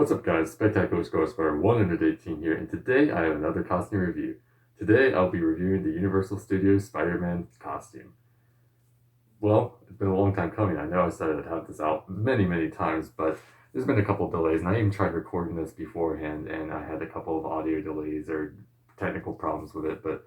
What's up guys, Spectacular Square 118 here, and today I have another costume review. Today I'll be reviewing the Universal Studios Spider-Man costume. Well, it's been a long time coming. I know I said I'd have this out many times, but there's been a couple of delays, and I even tried recording this beforehand, and I had a couple of audio delays or technical problems with it, but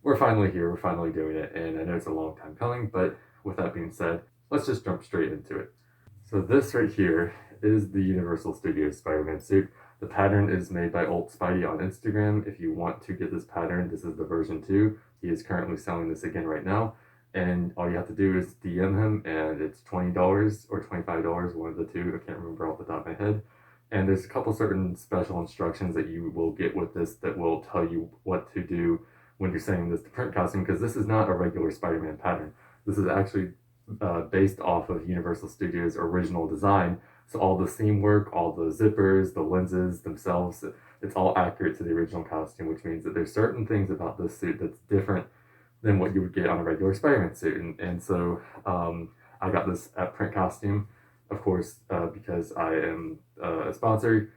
we're finally here, we're finally doing it, and I know it's a long time coming, but with that being said, let's just jump straight into it. So this right here is the Universal Studios Spider-Man suit. The pattern is made by Alt Spidey on Instagram. If you want to get this pattern, this is the version 2. He is currently selling this again right now. And all you have to do is DM him, and it's $20 or $25, one of the two. I can't remember off the top of my head. And there's a couple certain special instructions that you will get with this that will tell you what to do when you're sending this to print costume, because this is not a regular Spider-Man pattern. This is actually based off of Universal Studios' original design. So all the seam work, all the zippers, the lenses themselves, it's all accurate to the original costume, which means that there's certain things about this suit that's different than what you would get on a regular Spider-Man suit. And so I got this at Print Costume, of course, because I am a sponsor.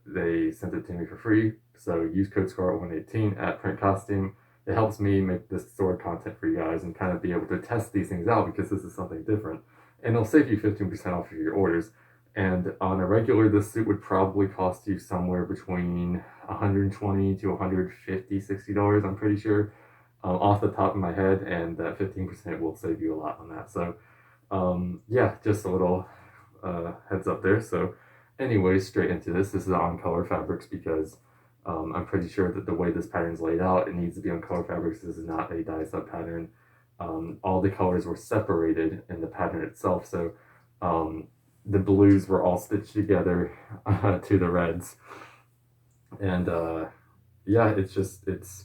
They sent it to me for free. So use code SCAR118 at Print Costume. It helps me make this sort of content for you guys and kind of be able to test these things out, because this is something different. And it'll save you 15% off of your orders. And on a regular, this suit would probably cost you somewhere between $120 to $150, $60, I'm pretty sure, off the top of my head. And that 15% will save you a lot on that. So yeah, just a little heads up there. So anyways, straight into this. This is on color fabrics, because I'm pretty sure that the way this pattern is laid out, it needs to be on color fabrics. This is not a dye-set pattern. All the colors were separated in the pattern itself, so the blues were all stitched together to the reds. And yeah, it's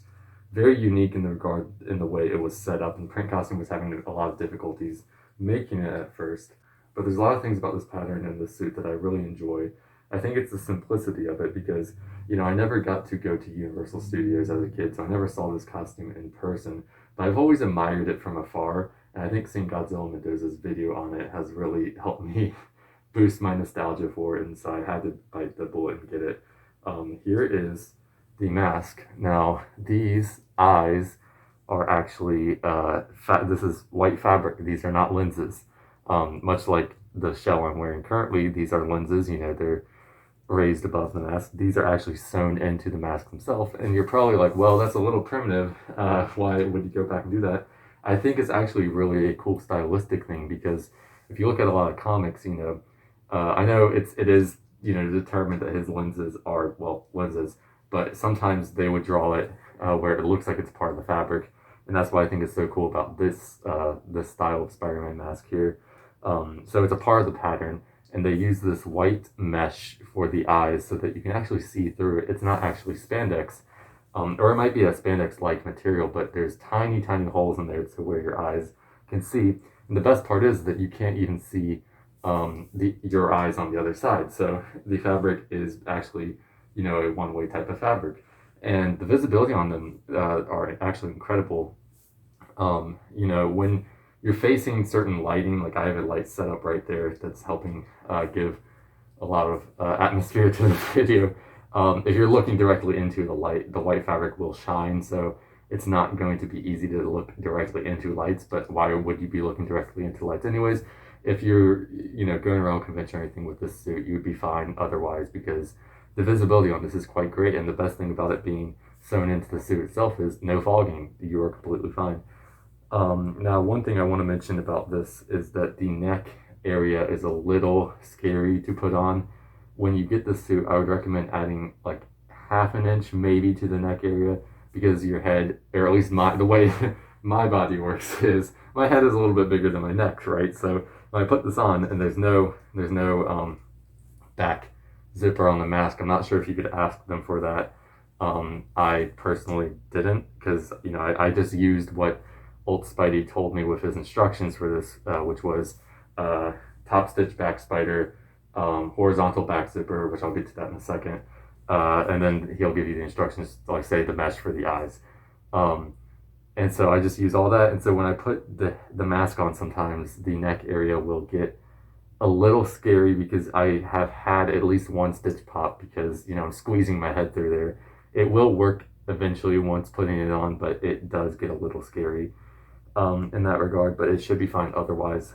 very unique in the way it was set up, and Print Costume was having a lot of difficulties making it at first. But there's a lot of things about this pattern and this suit that I really enjoy. I think it's the simplicity of it, because, you know, I never got to go to Universal Studios as a kid, so I never saw this costume in person, but I've always admired it from afar, and I think seeing Godzilla Mendoza's video on it has really helped me boost my nostalgia for it, and so I had to bite the bullet and get it. Here is the mask. Now, these eyes are actually, this is white fabric. These are not lenses. Much like the shell I'm wearing currently, these are lenses, you know, they're raised above the mask. These are actually sewn into the mask themselves, and you're probably like, well, that's a little primitive. Why would you go back and do that? I think it's actually really a cool stylistic thing, because if you look at a lot of comics, you know, I know it is, you know, determined that his lenses are, well, lenses, but sometimes they would draw it where it looks like it's part of the fabric, and that's why I think it's so cool about this this style of Spider-Man mask here. So it's a part of the pattern, and they use this white mesh for the eyes so that you can actually see through it. It's not actually spandex, or it might be a spandex-like material, but there's tiny holes in there to where your eyes can see. And the best part is that you can't even see your eyes on the other side. So the fabric is actually, you know, a one-way type of fabric, and the visibility on them are actually incredible. You know, when you're facing certain lighting, like I have a light set up right there that's helping give a lot of atmosphere to the video. If you're looking directly into the light, the white fabric will shine, so it's not going to be easy to look directly into lights. But why would you be looking directly into lights anyways? If you're, you know, going around convention or anything with this suit, you would be fine otherwise, because the visibility on this is quite great. And the best thing about it being sewn into the suit itself is no fogging. You are completely fine. Now, one thing I want to mention about this is that the neck area is a little scary to put on. When you get the suit, I would recommend adding like half an inch maybe to the neck area, because your head, or at least the way my body works, is my head is a little bit bigger than my neck, right? So when I put this on and there's no back zipper on the mask, I'm not sure if you could ask them for that. I personally didn't, because, you know, I just used what Old Spidey told me with his instructions for this, which was top stitch back spider, horizontal back zipper, which I'll get to that in a second, and then he'll give you the instructions, like say the mesh for the eyes. And so I just use all that, and so when I put the mask on, sometimes the neck area will get a little scary because I have had at least one stitch pop because, I'm squeezing my head through there. It will work eventually once putting it on, but it does get a little scary in that regard, but it should be fine otherwise.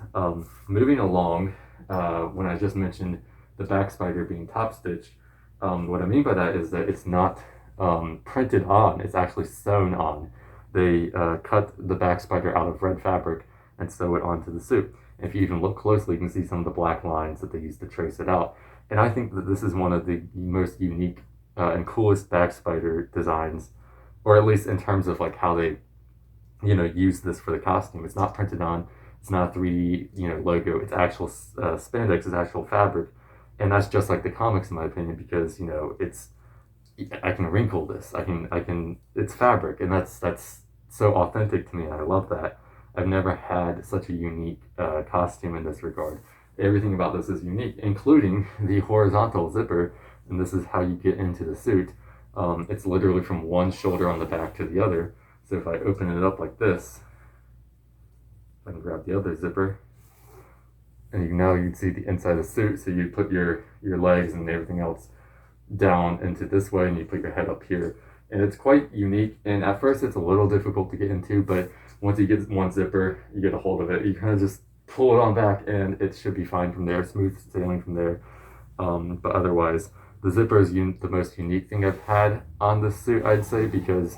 Moving along, when I just mentioned the back spider being top stitched, what I mean by that is that it's not printed on, it's actually sewn on. They cut the back spider out of red fabric and sew it onto the suit. And if you even look closely, you can see some of the black lines that they used to trace it out. And I think that this is one of the most unique and coolest back spider designs, or at least in terms of like how they use this for the costume. It's not printed on. It's not a 3D, logo. It's actual spandex. It's actual fabric, and that's just like the comics, in my opinion, because it's I can wrinkle this. I can. It's fabric, and that's so authentic to me. I love that. I've never had such a unique costume in this regard. Everything about this is unique, including the horizontal zipper, and this is how you get into the suit. It's literally from one shoulder on the back to the other. So if I open it up like this, I can grab the other zipper, and now you'd see the inside of the suit. So you put your legs and everything else down into this way, and you put your head up here. And it's quite unique. And at first, it's a little difficult to get into, but once you get one zipper, you get a hold of it. You kind of just pull it on back, and it should be fine from there. Smooth sailing from there. But otherwise, the zipper is the most unique thing I've had on this suit, I'd say, because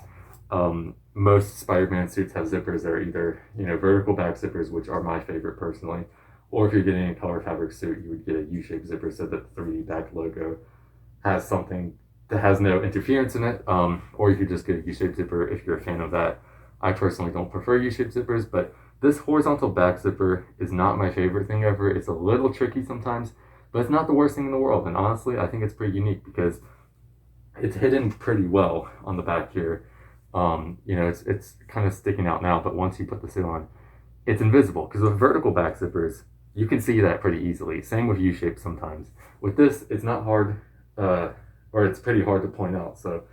most Spider-Man suits have zippers that are either, vertical back zippers, which are my favorite personally, or if you're getting a color fabric suit, you would get a U-shaped zipper so that the 3D back logo has something that has no interference in it, or you could just get a U-shaped zipper if you're a fan of that. I personally don't prefer U-shaped zippers, but this horizontal back zipper is not my favorite thing ever. It's a little tricky sometimes, but it's not the worst thing in the world, and honestly, I think it's pretty unique because it's hidden pretty well on the back here. It's kind of sticking out now, but once you put the suit on, it's invisible because with vertical back zippers, you can see that pretty easily. Same with U-shapes sometimes. With this, it's not hard, or it's pretty hard to point out. So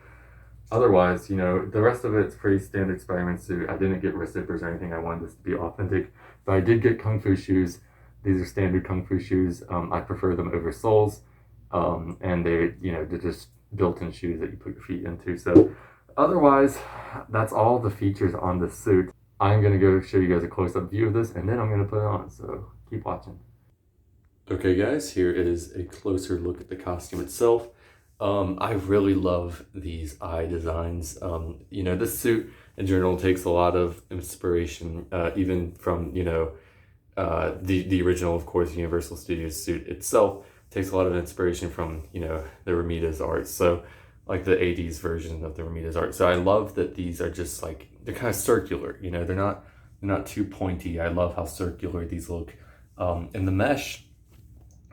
otherwise, the rest of it's pretty standard Spider-Man suit. I didn't get wrist zippers or anything. I wanted this to be authentic, but I did get Kung Fu shoes. These are standard Kung Fu shoes. I prefer them over soles, and they're just built-in shoes that you put your feet into. So otherwise, that's all the features on the suit. I'm going to go show you guys a close-up view of this, and then I'm going to put it on, so keep watching. Okay guys, here is a closer look at the costume itself. I really love these eye designs. This suit in general takes a lot of inspiration, even from, the original, of course, Universal Studios suit itself takes a lot of inspiration from, the Romita's art. So like the 80s version of the Romita's art. So I love that these are just like, they're kind of circular, they're not too pointy. I love how circular these look. And the mesh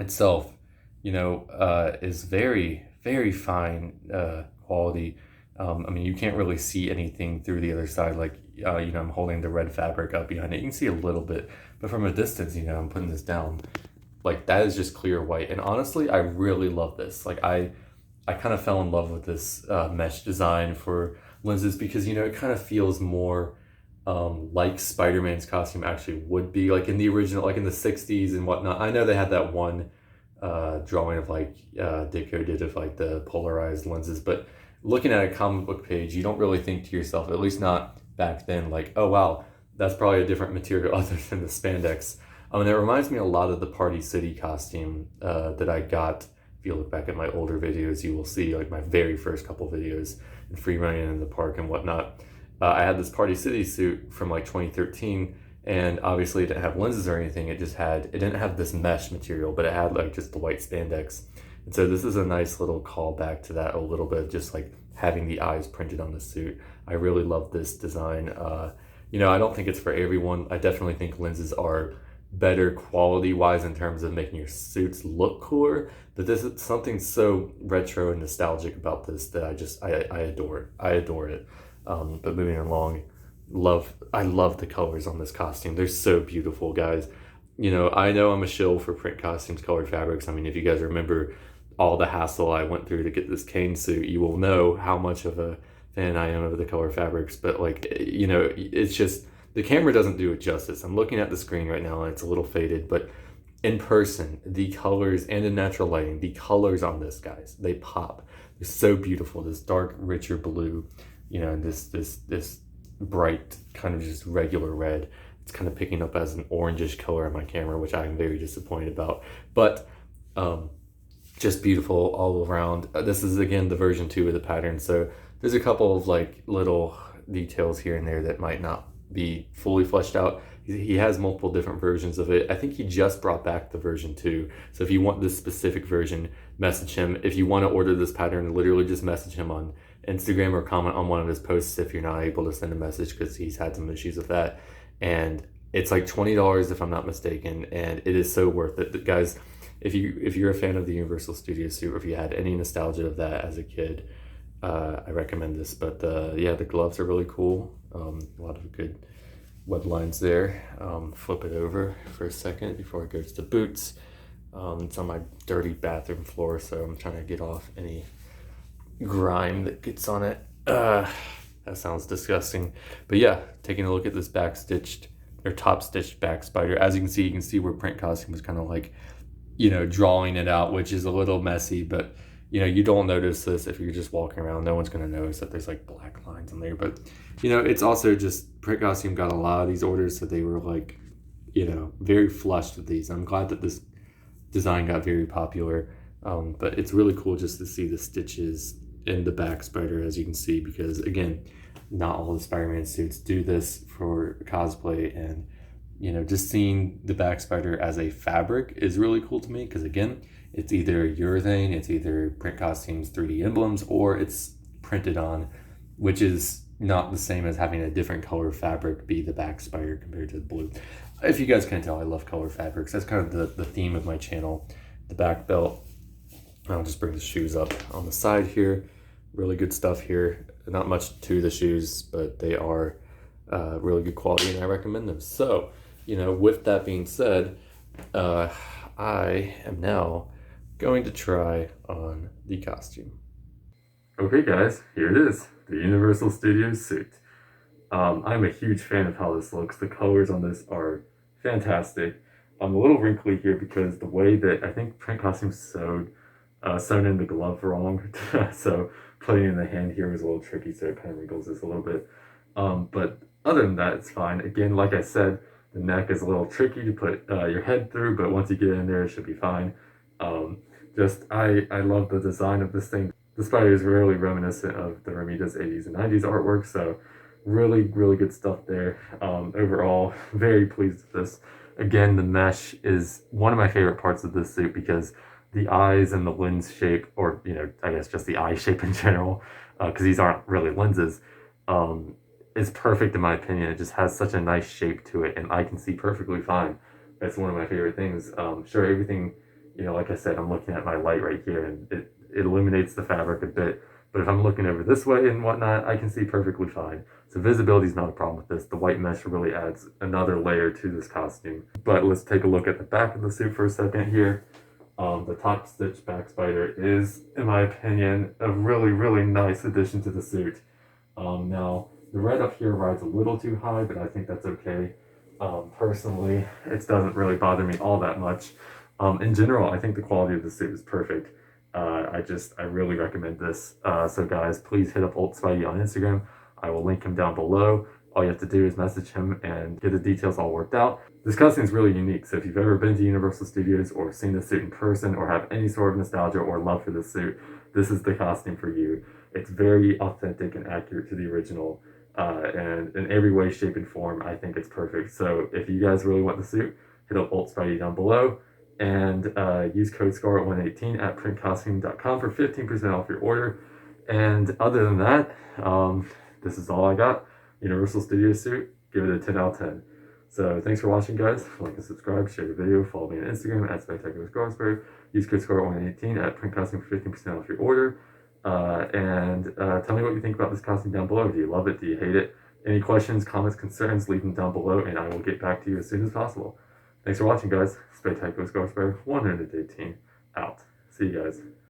itself, is very, very fine quality. You can't really see anything through the other side. Like, I'm holding the red fabric up behind it. You can see a little bit, but from a distance, I'm putting this down. Like, that is just clear white. And honestly, I really love this. Like, I kind of fell in love with this mesh design for lenses because, it kind of feels more like Spider-Man's costume actually would be, like in the original, like in the 60s and whatnot. I know they had that one drawing of like Ditko did of like the polarized lenses, but looking at a comic book page, you don't really think to yourself, at least not back then, like, oh wow, that's probably a different material other than the spandex. And it reminds me a lot of the Party City costume that I got. If you look back at my older videos, you will see like my very first couple videos in free running in the park and whatnot. I had this Party City suit from like 2013, and obviously it didn't have lenses or anything. It didn't have this mesh material, but it had like just the white spandex. And so this is a nice little callback to that a little bit, just like having the eyes printed on the suit. I really love this design. I don't think it's for everyone. I definitely think lenses are better quality wise in terms of making your suits look cooler, but this is something so retro and nostalgic about this that I adore it. I adore it. But moving along, I love the colors on this costume. They're so beautiful, guys. I know I'm a shill for print costumes, colored fabrics. If you guys remember all the hassle I went through to get this Kane suit, you will know how much of a fan I am of the color fabrics. But like, it's just, the camera doesn't do it justice. I'm looking at the screen right now and it's a little faded, but in person, the colors and in natural lighting, the colors on this, guys, they pop. They're so beautiful. This dark, richer blue, and this bright kind of just regular red. It's kind of picking up as an orangish color on my camera, which I'm very disappointed about. But just beautiful all around. This is again the version 2 of the pattern, so there's a couple of like little details here and there that might not be fully fleshed out. He has multiple different versions of it. I think he just brought back the version 2. So if you want this specific version, message him. If you want to order this pattern, literally just message him on Instagram or comment on one of his posts if you're not able to send a message, because he's had some issues with that. And it's like $20 if I'm not mistaken, and it is so worth it. Guys, if you're a fan of the Universal Studios suit, or if you had any nostalgia of that as a kid, I recommend this. But yeah, the gloves are really cool. A lot of good web lines there. Flip it over for a second before it goes to boots. It's on my dirty bathroom floor, so I'm trying to get off any grime that gets on it. That sounds disgusting. But yeah, taking a look at this back stitched or top stitched back spider. As you can see where print costume was kind of like, drawing it out, which is a little messy, but you don't notice this if you're just walking around. No one's going to notice that there's like black lines on there. But it's also just print costume got a lot of these orders, so they were like, very flushed with these. I'm glad that this design got very popular. But it's really cool just to see the stitches in the back spider, as you can see, because again, not all the Spider-Man suits do this for cosplay, and just seeing the back spider as a fabric is really cool to me, because again, it's either urethane, it's either print costumes 3D emblems, or it's printed on, which is not the same as having a different color fabric be the back spider compared to the blue. If you guys can't tell, I love color fabrics. That's kind of the theme of my channel. The back belt, I'll just bring the shoes up on the side here. Really good stuff here. Not much to the shoes, but they are really good quality, and I recommend them. So, with that being said, I am now going to try on the costume. Okay guys, here it is, the Universal Studios suit. I'm a huge fan of how this looks. The colors on this are fantastic. I'm a little wrinkly here because the way that I think print costume sewn in the glove wrong, so putting in the hand here was a little tricky, so it kind of wrinkles this a little bit. But other than that, it's fine. Again, like I said, the neck is a little tricky to put your head through, but once you get in there, it should be fine. I love the design of this thing. The spider is really reminiscent of the Romita's 80s and 90s artwork, so really, really good stuff there. Overall, very pleased with this. Again, the mesh is one of my favorite parts of this suit, because the eyes and the lens shape, or I guess just the eye shape in general, because these aren't really lenses, is perfect in my opinion. It just has such a nice shape to it, and I can see perfectly fine. That's one of my favorite things. Sure, everything, like I said, I'm looking at my light right here, and it illuminates the fabric a bit, but if I'm looking over this way and whatnot, I can see perfectly fine. So visibility is not a problem with this. The white mesh really adds another layer to this costume. But let's take a look at the back of the suit for a second here. The top stitch back spider is, in my opinion, a really, really nice addition to the suit. Now, the red up here rides a little too high, but I think that's okay. Personally, it doesn't really bother me all that much. In general, I think the quality of the suit is perfect. I really recommend this. So guys, please hit up Old Spidey on Instagram. I will link him down below. All you have to do is message him and get the details all worked out. This costume is really unique, so if you've ever been to Universal Studios or seen this suit in person or have any sort of nostalgia or love for this suit, this is the costume for you. It's very authentic and accurate to the original, and in every way, shape, and form, I think it's perfect. So if you guys really want the suit, hit up Old Spidey down below and use code SCARLET118 at printcostume.com for 15% off your order. And other than that, this is all I got. Universal Studios suit, give it a 10 out of 10. So thanks for watching, guys. Like and subscribe, share the video, follow me on Instagram at SpectacularScarsbury. Use code SCARLET118 at printcostume for 15% off your order. And tell me what you think about this costume down below. Do you love it? Do you hate it? Any questions, comments, concerns, leave them down below, and I will get back to you as soon as possible. Thanks for watching, guys. Spectacular Scarsbury 118 out. See you guys.